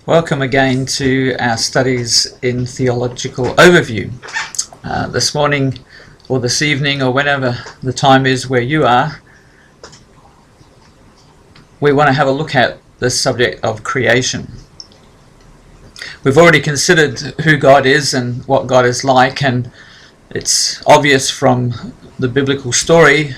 Welcome again to our studies in Theological Overview. This morning or this evening or whenever the time is where you are, we want to have a look at the subject of creation. We've already considered who God is and what God is like, and it's obvious from the biblical story,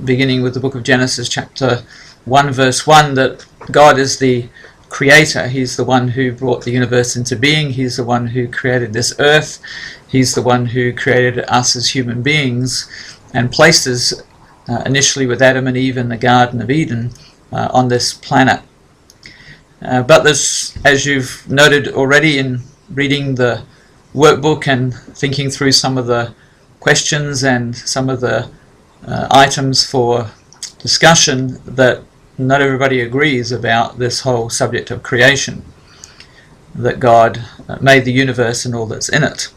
beginning with the book of Genesis chapter 1 verse 1, that God is the creator. He's the one who brought the universe into being. He's the one who created this earth. He's the one who created us as human beings and placed us initially with Adam and Eve in the Garden of Eden on this planet. But there's, as you've noted already in reading the workbook and thinking through some of the questions and some of the items for discussion, that not everybody agrees about this whole subject of creation, that God made the universe and all that's in it.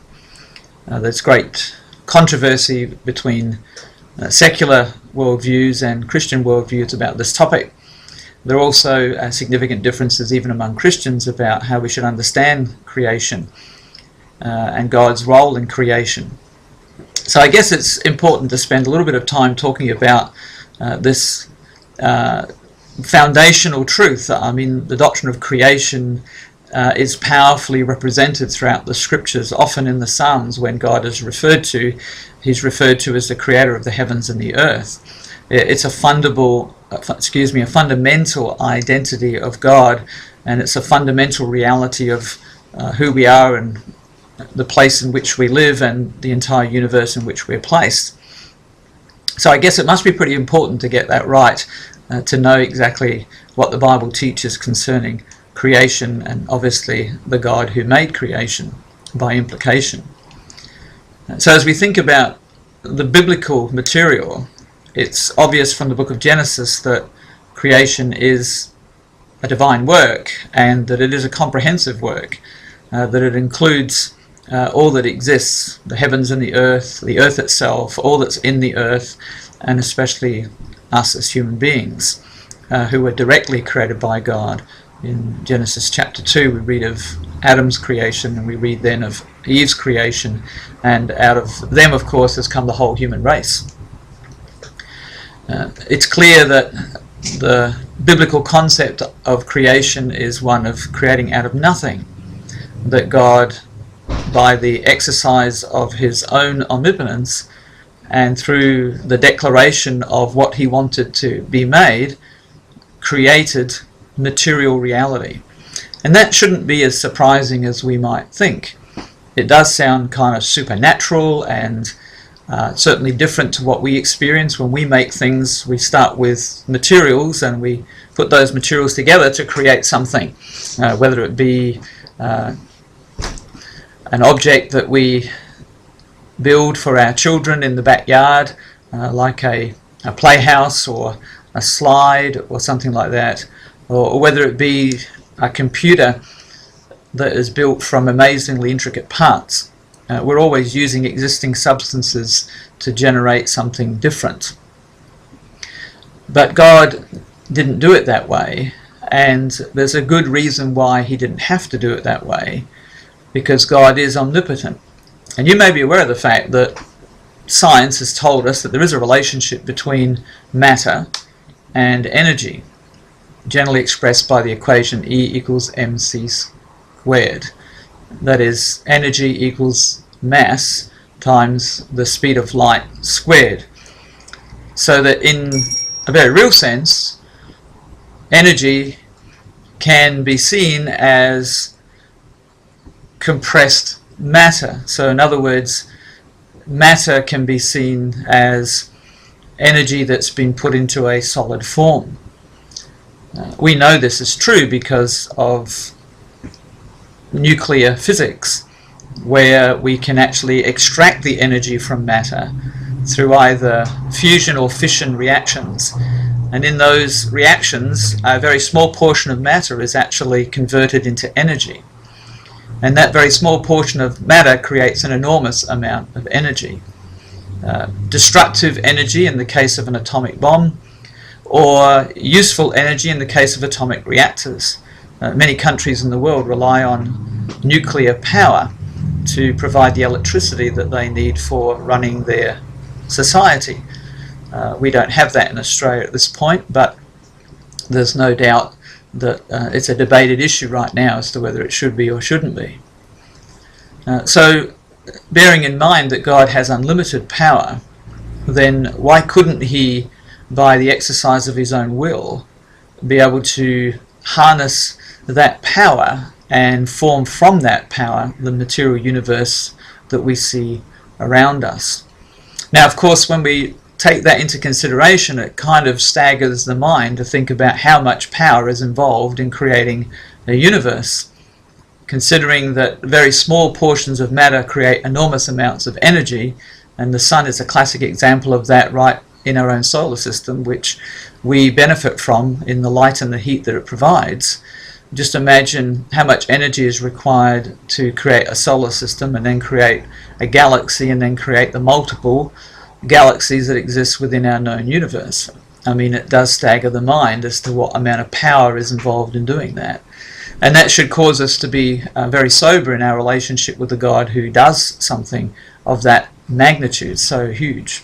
There's great controversy between secular worldviews and Christian worldviews about this topic. There are also significant differences even among Christians about how we should understand creation and God's role in creation. So I guess it's important to spend a little bit of time talking about this foundational truth. I mean, the doctrine of creation is powerfully represented throughout the scriptures. Often in the Psalms, when God is referred to, he's referred to as the creator of the heavens and the earth. It's a fundamental identity of God, and it's a fundamental reality of who we are and the place in which we live and the entire universe in which we're placed. So I guess it must be pretty important to get that right, to know exactly what the Bible teaches concerning creation and obviously the God who made creation by implication. So as we think about the biblical material, it's obvious from the book of Genesis that creation is a divine work and that it is a comprehensive work, that it includes all that exists, the heavens and the earth itself, all that's in the earth, and especially us as human beings who were directly created by God. In Genesis chapter 2 we read of Adam's creation, and we read then of Eve's creation, and out of them of course has come the whole human race. It's clear that the biblical concept of creation is one of creating out of nothing, that God, by the exercise of his own omnipotence and through the declaration of what he wanted to be made, created material reality. And that shouldn't be as surprising as we might think. It does sound kind of supernatural and certainly different to what we experience when we make things. We start with materials and we put those materials together to create something, whether it be an object that we build for our children in the backyard, like a playhouse or a slide or something like that, or whether it be a computer that is built from amazingly intricate parts. We're always using existing substances to generate something different. But God didn't do it that way, and there's a good reason why he didn't have to do it that way, because God is omnipotent. And you may be aware of the fact that science has told us that there is a relationship between matter and energy, generally expressed by the equation E equals mc squared. That is, energy equals mass times the speed of light squared. So that in a very real sense, energy can be seen as compressed matter. So in other words, matter can be seen as energy that's been put into a solid form. We know this is true because of nuclear physics, where we can actually extract the energy from matter through either fusion or fission reactions. And in those reactions, a very small portion of matter is actually converted into energy. And that very small portion of matter creates an enormous amount of energy. Destructive energy in the case of an atomic bomb, or useful energy in the case of atomic reactors. Many countries in the world rely on nuclear power to provide the electricity that they need for running their society. We don't have that in Australia at this point, but there's no doubt that it's a debated issue right now as to whether it should be or shouldn't be. So, bearing in mind that God has unlimited power, then why couldn't he, by the exercise of his own will, be able to harness that power and form from that power the material universe that we see around us? Now, of course, when we take that into consideration, it kind of staggers the mind to think about how much power is involved in creating a universe. Considering that very small portions of matter create enormous amounts of energy, and the sun is a classic example of that right in our own solar system, which we benefit from in the light and the heat that it provides. Just imagine how much energy is required to create a solar system and then create a galaxy and then create the multiple galaxies that exist within our known universe. I mean, it does stagger the mind as to what amount of power is involved in doing that. And that should cause us to be very sober in our relationship with the God who does something of that magnitude, so huge.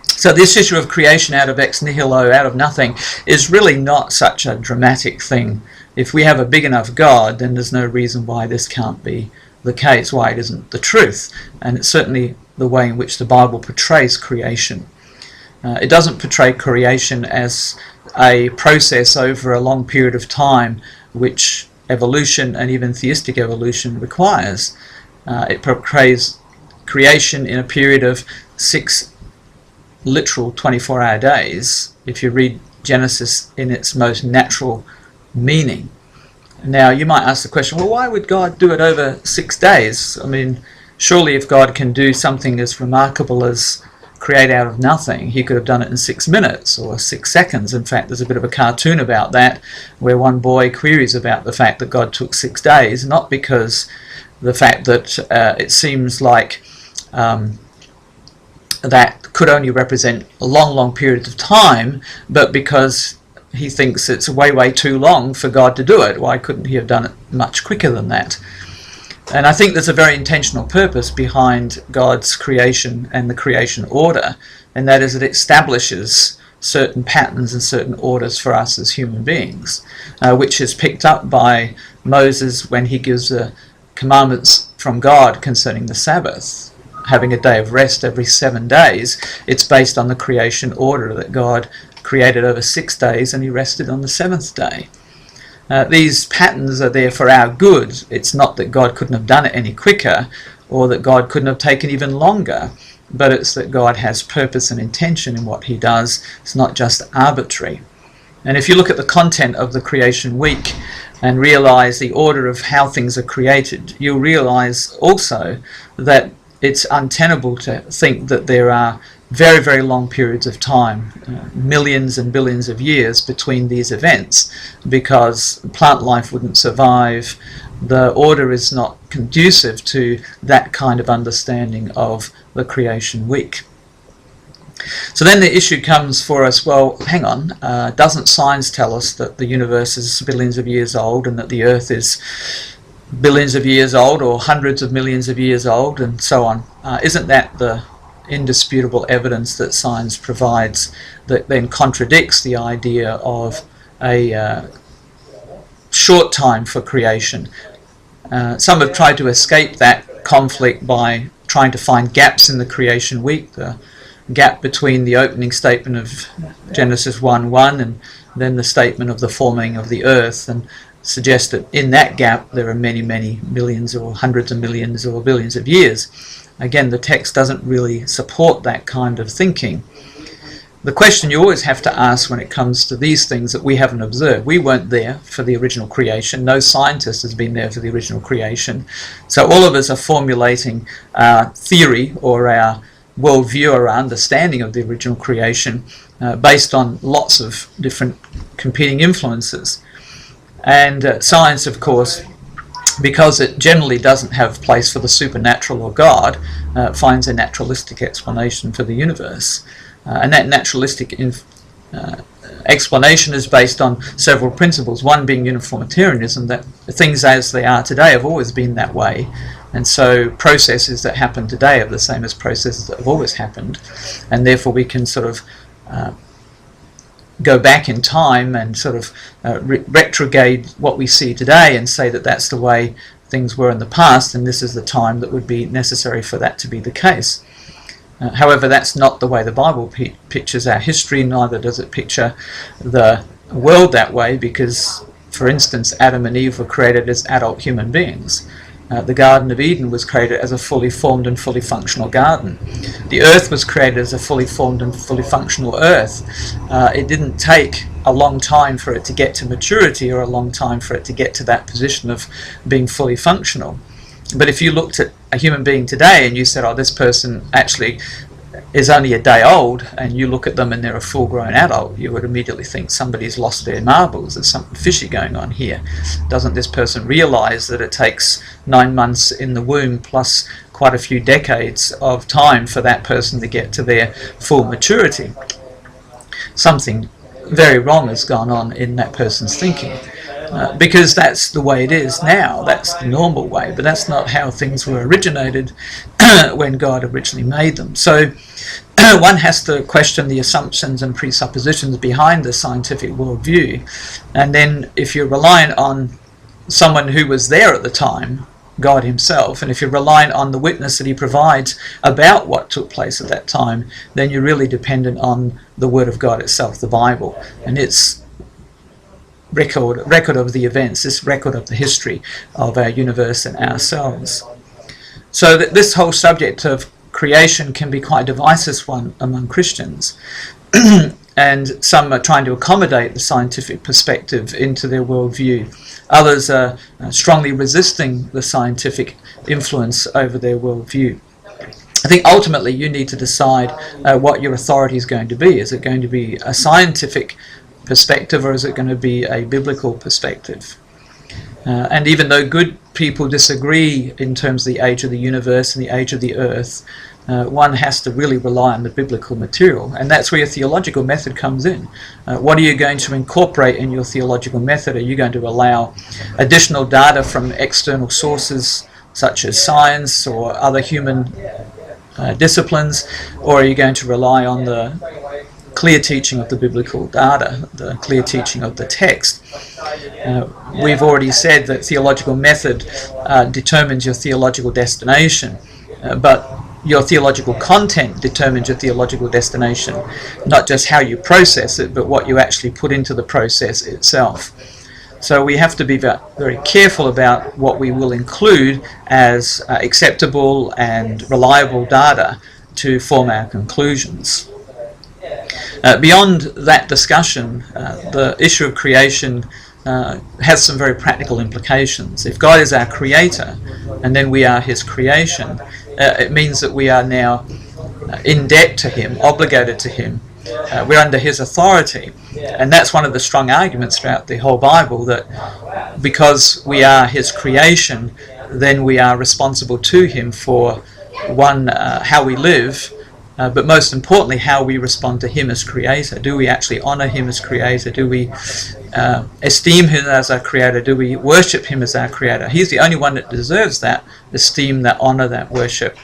So this issue of creation out of ex nihilo, out of nothing, is really not such a dramatic thing. If we have a big enough God, then there's no reason why this can't be the case, why it isn't the truth. And it's certainly the way in which the Bible portrays creation. It doesn't portray creation as a process over a long period of time, which evolution and even theistic evolution requires. It portrays creation in a period of 6 literal 24-hour days, if you read Genesis in its most natural meaning. Now, you might ask the question, well, why would God do it over 6 days? I mean, surely if God can do something as remarkable as create out of nothing, he could have done it in 6 minutes or 6 seconds. In fact, there's a bit of a cartoon about that, where one boy queries about the fact that God took 6 days, not because the fact that it seems like that could only represent long periods of time, but because he thinks it's way too long for God to do it. Why couldn't he have done it much quicker than that? And I think there's a very intentional purpose behind God's creation and the creation order, and that is it establishes certain patterns and certain orders for us as human beings, which is picked up by Moses when he gives the commandments from God concerning the Sabbath, having a day of rest every 7 days. It's based on the creation order that God created over 6 days and he rested on the 7th day. These patterns are there for our good. It's not that God couldn't have done it any quicker or that God couldn't have taken even longer, but it's that God has purpose and intention in what he does. It's not just arbitrary. And if you look at the content of the creation week and realize the order of how things are created, you'll realize also that it's untenable to think that there are very long periods of time, millions and billions of years between these events, because plant life wouldn't survive. The order is not conducive to that kind of understanding of the creation week. So then the issue comes for us, well, hang on, doesn't science tell us that the universe is billions of years old and that the earth is billions of years old or hundreds of millions of years old and so on? Isn't that the indisputable evidence that science provides that then contradicts the idea of a short time for creation? Some have tried to escape that conflict by trying to find gaps in the creation week, the gap between the opening statement of Genesis 1:1 and then the statement of the forming of the earth, and suggest that in that gap there are many millions or hundreds of millions or billions of years. Again, the text doesn't really support that kind of thinking. The question you always have to ask when it comes to these things that we haven't observed, we weren't there for the original creation, no scientist has been there for the original creation, so all of us are formulating our theory or our worldview or our understanding of the original creation based on lots of different competing influences. And science, of course, because it generally doesn't have place for the supernatural or God, finds a naturalistic explanation for the universe. And that naturalistic explanation is based on several principles, one being uniformitarianism, that things as they are today have always been that way, and so processes that happen today are the same as processes that have always happened, and therefore we can sort of go back in time and sort of retrograde what we see today and say that that's the way things were in the past, and this is the time that would be necessary for that to be the case. However, that's not the way the Bible pictures our history, neither does it picture the world that way, because, for instance, Adam and Eve were created as adult human beings. The Garden of Eden was created as a fully formed and fully functional garden. The earth was created as a fully formed and fully functional earth. It didn't take a long time for it to get to maturity, or a long time for it to get to that position of being fully functional. But if you looked at a human being today and you said, oh, this person actually is only a day old, and you look at them and they're a full-grown adult, you would immediately think somebody's lost their marbles, there's something fishy going on here. Doesn't this person realize that it takes 9 months in the womb plus quite a few decades of time for that person to get to their full maturity? Something very wrong has gone on in that person's thinking. Because that's the way it is now, that's the normal way, but that's not how things were originated when God originally made them. So one has to question the assumptions and presuppositions behind the scientific worldview, and then if you're reliant on someone who was there at the time, God himself, and if you're reliant on the witness that he provides about what took place at that time, then you're really dependent on the Word of God itself, the Bible, and its record of the events, this record of the history of our universe and ourselves. So that this whole subject of creation can be quite a divisive one among Christians. And some are trying to accommodate the scientific perspective into their worldview. Others are strongly resisting the scientific influence over their worldview. I think ultimately you need to decide what your authority is going to be. Is it going to be a scientific perspective, or is it going to be a biblical perspective? And even though good people disagree in terms of the age of the universe and the age of the earth, one has to really rely on the biblical material, and that's where your theological method comes in. What are you going to incorporate in your theological method? Are you going to allow additional data from external sources such as science or other human disciplines, or are you going to rely on the clear teaching of the biblical data, the clear teaching of the text? We've already said that theological method determines your theological destination, but your theological content determines your theological destination, not just how you process it, but what you actually put into the process itself. So we have to be very careful about what we will include as acceptable and reliable data to form our conclusions. Beyond that discussion, the issue of creation has some very practical implications. If God is our creator and then we are his creation, it means that we are now in debt to him, obligated to him. We're under his authority, and that's one of the strong arguments throughout the whole Bible, that because we are his creation, then we are responsible to him for how we live, but most importantly how we respond to him as creator. Do we actually honor him as creator? Do we esteem him as our creator? Do we worship him as our creator? He's the only one that deserves that esteem, that honor, that worship.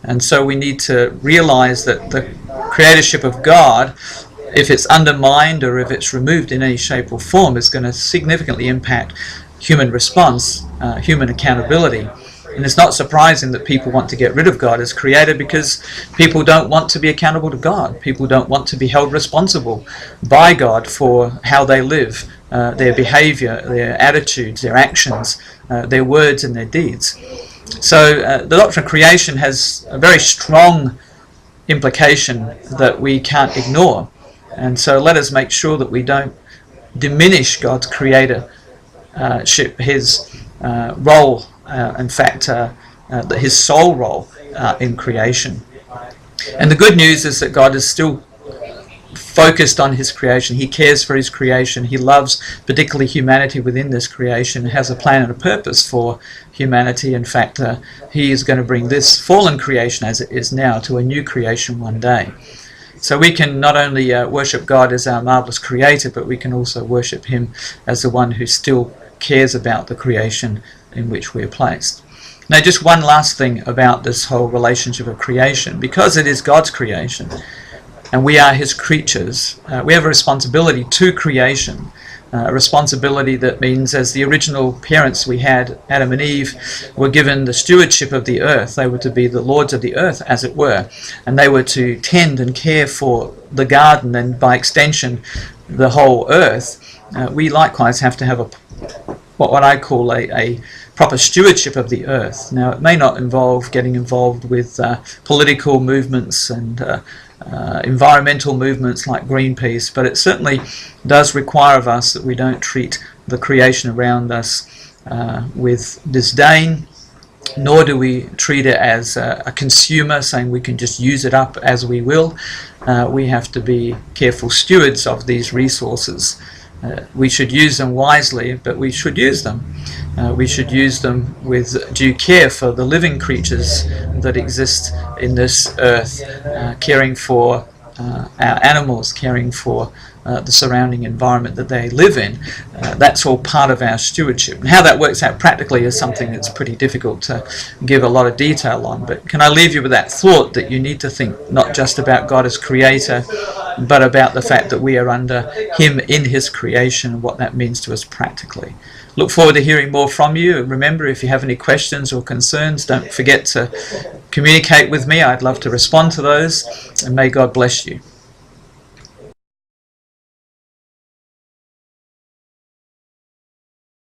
And so we need to realize that the creatorship of God, if it's undermined or if it's removed in any shape or form, is going to significantly impact human response, human accountability. And it's not surprising that people want to get rid of God as creator, because people don't want to be accountable to God. People don't want to be held responsible by God for how they live, their behavior, their attitudes, their actions, their words and their deeds. So the doctrine of creation has a very strong implication that we can't ignore. And so let us make sure that we don't diminish God's creatorship, his role, in fact, his sole role in creation. And the good news is that God is still focused on his creation. He cares for his creation. He loves particularly humanity within this creation, has a plan and a purpose for humanity. In fact, he is going to bring this fallen creation as it is now to a new creation one day. So we can not only worship God as our marvelous creator, but we can also worship him as the one who still cares about the creation in which we're placed. Now, just one last thing about this whole relationship of creation. Because it is God's creation and we are his creatures, we have a responsibility to creation. A responsibility that means, as the original parents we had, Adam and Eve, were given the stewardship of the earth. They were to be the lords of the earth, as it were, and they were to tend and care for the garden and, by extension, the whole earth. We likewise have to have what I call a proper stewardship of the earth. Now, it may not involve getting involved with political movements and environmental movements like Greenpeace, but it certainly does require of us that we don't treat the creation around us with disdain, nor do we treat it as a consumer, saying we can just use it up as we will. We have to be careful stewards of these resources. We should use them wisely, but we should use them. We should use them with due care for the living creatures that exist in this earth, caring for our animals, caring for the surrounding environment that they live in. That's all part of our stewardship. And how that works out practically is something that's pretty difficult to give a lot of detail on. But can I leave you with that thought that you need to think not just about God as creator, but about the fact that we are under him in his creation and what that means to us practically. Look forward to hearing more from you. Remember, if you have any questions or concerns, don't forget to communicate with me. I'd love to respond to those, and may God bless you.